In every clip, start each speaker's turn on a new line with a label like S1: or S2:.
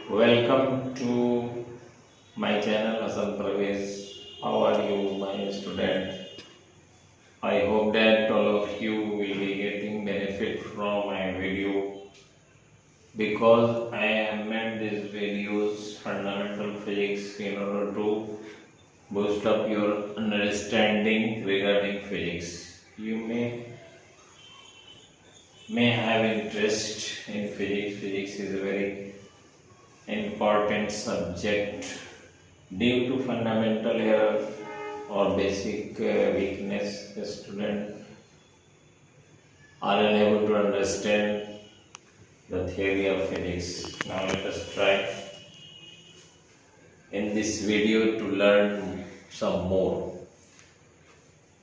S1: Welcome to my channel Hasan Pravesh. How are you, my student? I hope that all of you will be getting benefit from my video because I have made these videos fundamental physics in order to boost up your understanding regarding physics. You may have interest in physics. Physics is a very important subject due to fundamental error or basic weakness. The student are unable to understand the theory of physics. Now let us try in this video to learn some more.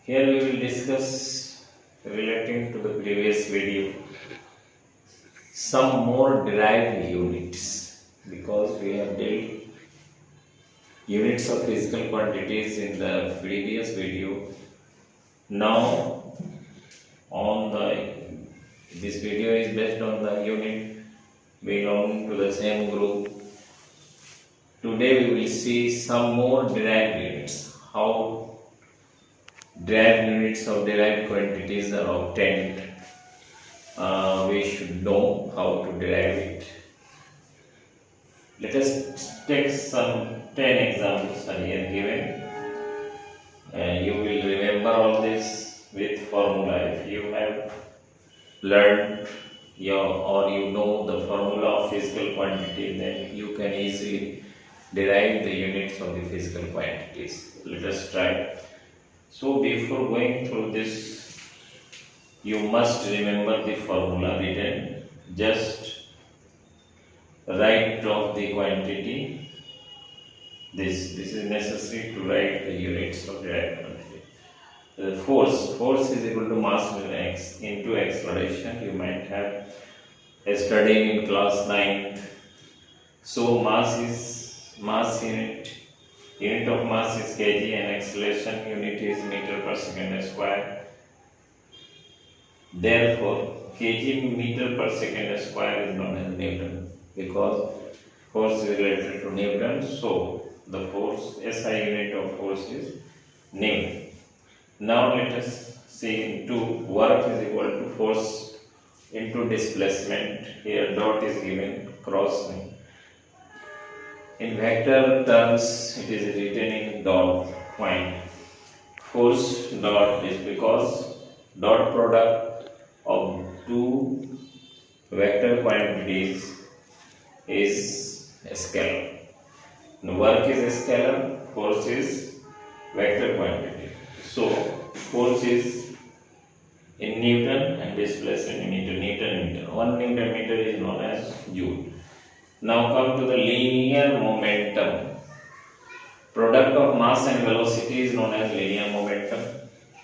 S1: Here we will discuss relating to the previous video some more derived units, because we have dealt units of physical quantities in the previous video. Now this video is based on the unit belonging to the same group. Today we will see some more derived units, how derived units of derived quantities are obtained. We should know how to derive it. Let us take some 10 examples are here given. You will remember all this with formula. If you have learned you know the formula of physical quantity, then you can easily derive the units of the physical quantities. Let us try. So before going through this, you must remember the formula written. Just write off the quantity. This is necessary to write the units of derived quantity. The force is equal to mass into acceleration. You might have studied in class 9. So mass unit of mass is kg and acceleration unit is meter per second square. Therefore, kg meter per second square is known as Newton, because force is related to Newton. So the force SI unit of force is Newton. Now let us see into work is equal to force into displacement. Here dot is given crossing. In vector terms, it is written in dot point. Force dot is because dot product of two vector quantities is a scalar. Now work is a scalar, force is vector quantity. So force is in Newton and displacement in meter. 1 Newton meter is known as joule. Now come to the linear momentum. Product of mass and velocity is known as linear momentum.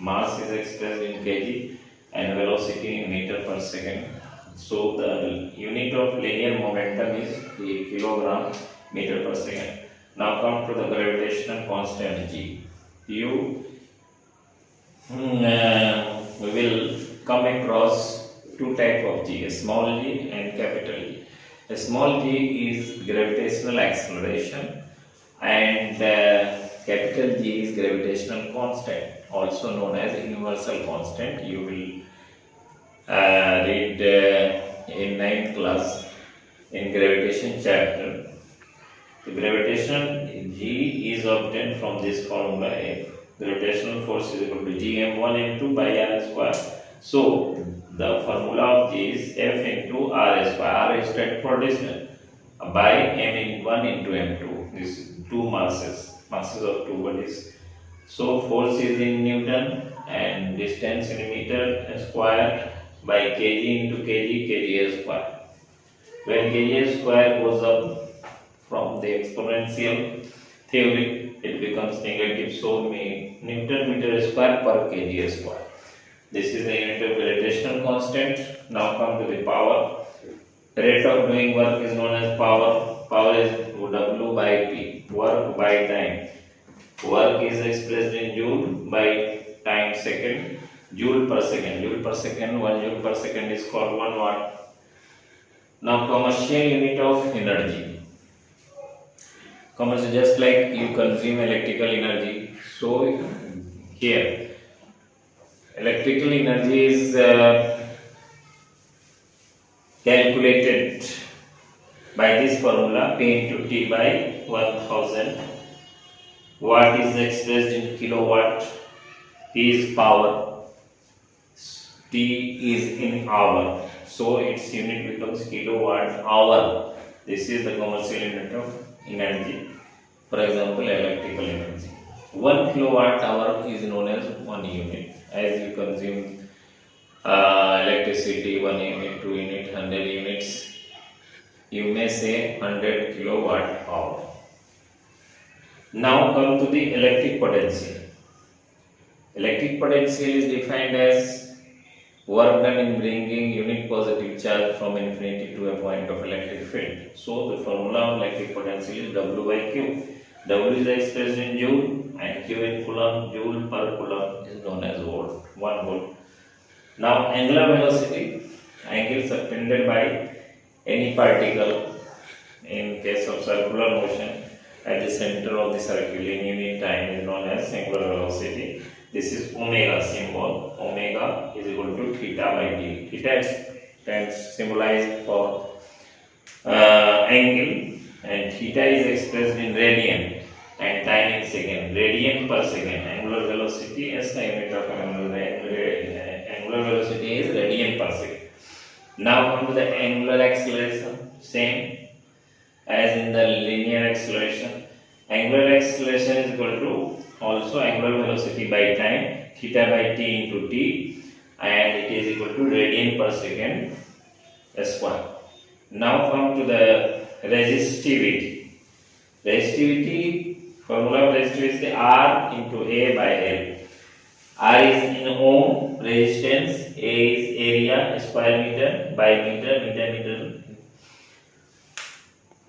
S1: Mass is expressed in kg and velocity in meter per second. So the unit of linear momentum is the kilogram meter per second. Now come to the gravitational constant G. We will come across two types of G, a small g and capital G. A small g is gravitational acceleration and capital G is gravitational constant, also known as universal constant. You will read in 9th class in gravitation chapter. The gravitational G is obtained from this formula. F gravitational force is equal to Gm1 m2 by r square. So the formula of G is F into r square. R is stands for distance by m1 into m2. This is two masses of two bodies. So force is in Newton and distance in meter square by kg into kg square. When kg square goes up from the exponential theory, it becomes negative. So Newton meter square per kg square. This is the unit of gravitational constant. Now come to the power. Rate of doing work is known as power. Power is W by T. Work by time. Work is expressed in joule by time second. Joule per second. 1 joule per second is called 1 watt. Now commercial unit of energy. commercial, just like you consume electrical energy. So here electrical energy is calculated by this formula, P into T by 1000. Watt is expressed in kilowatt, P is power, T is in hour. So its unit becomes kilowatt hour. This is the commercial unit of energy. For example, electrical energy. 1 kilowatt hour is known as 1 unit. As you consume electricity, 1 unit, 2 unit, 100 units, you may say 100 kilowatt hour. Now come to the electric potential. Electric potential is defined as work done in bringing unit positive charge from infinity to a point of electric field. So the formula of electric potential is W by Q. W is expressed in joule and Q in coulomb. Joule per coulomb is known as volt, 1 volt. Now angular velocity, angle subtended by any particle in case of circular motion at the center of the circle in unit time is known as angular velocity. This is omega symbol. Omega is equal to theta by d. Theta stands symbolized for angle, and theta is expressed in radian and time in second. Radian per second. Angular velocity as the unit of angular velocity is radian per second. Now come to the angular acceleration. Same as in the linear acceleration. Angular acceleration is equal to also angular velocity by time, theta by t into t, and it is equal to radian per second square. Now come to the resistivity. Resistivity, formula of resistivity is the R into A by L. R is in ohm, resistance, A is area, square meter by meter, meter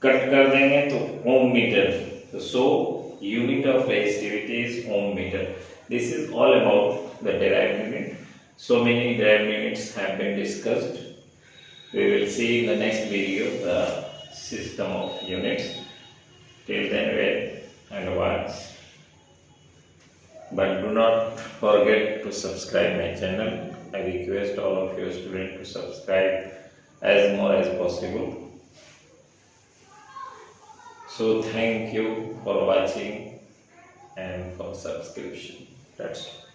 S1: cut कर देंगे तो ओम metre. So unit of resistivity is ohm meter. This is all about the derived unit. So many derived units have been discussed. We will see in the next video the system of units. Till then, wait and watch. But do not forget to subscribe my channel. I request all of you students to subscribe as more as possible. So thank you for watching and for subscription. That's all.